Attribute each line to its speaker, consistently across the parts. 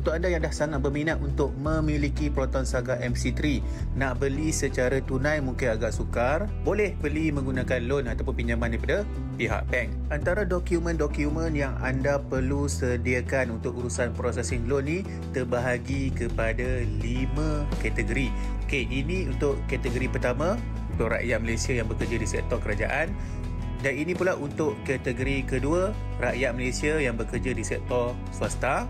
Speaker 1: Untuk anda yang dah sangat berminat untuk memiliki Proton Saga MC3, nak beli secara tunai mungkin agak sukar, boleh beli menggunakan loan ataupun pinjaman daripada pihak bank. Antara dokumen-dokumen yang anda perlu sediakan untuk urusan processing loan ni terbahagi kepada 5 kategori. Okey, ini untuk kategori pertama untuk rakyat Malaysia yang bekerja di sektor kerajaan. Dan ini pula untuk kategori kedua, rakyat Malaysia yang bekerja di sektor swasta.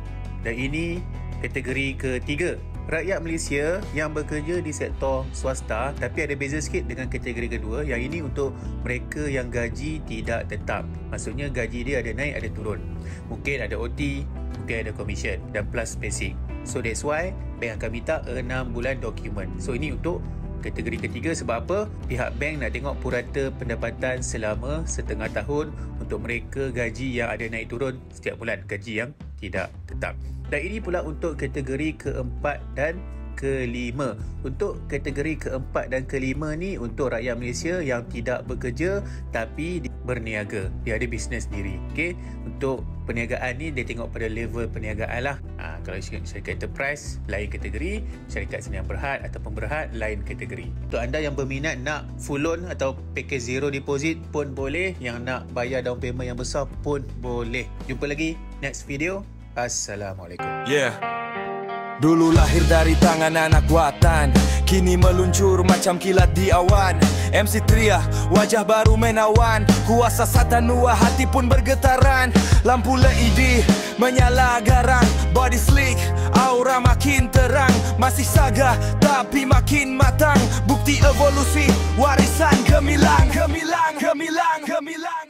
Speaker 1: Dan ini kategori ketiga, rakyat Malaysia yang bekerja di sektor swasta tapi ada beza sikit dengan kategori kedua. Yang ini untuk mereka yang gaji tidak tetap. Maksudnya gaji dia ada naik ada turun. Mungkin ada OT, mungkin ada commission dan plus basic. So that's why bank akan minta 6 bulan dokumen. So ini untuk kategori ketiga. Sebab apa? Pihak bank nak tengok purata pendapatan selama setengah tahun untuk mereka gaji yang ada naik turun setiap bulan, gaji yang tidak tetap. Dan ini pula untuk kategori keempat dan kelima. Untuk kategori keempat dan kelima ni untuk rakyat Malaysia yang tidak bekerja tapi berniaga. Dia ada bisnes sendiri. Okey, untuk perniagaan ni dia tengok pada level perniagaan lah. Kalau syarikat enterprise lain kategori, syarikat sendirian berhad ataupun berhad lain kategori. Untuk anda yang berminat nak full loan atau package zero deposit pun boleh, yang nak bayar down payment yang besar pun boleh. Jumpa lagi next video. Assalamualaikum.
Speaker 2: Dulu lahir dari tangan anak watan, kini meluncur macam kilat di awan. MC Tria, wajah baru menawan, kuasa satanua hati pun bergetaran. Lampu LED menyala garang, body slick, aura makin terang. Masih saga tapi makin matang, bukti evolusi warisan gemilang, gemilang, gemilang, gemilang.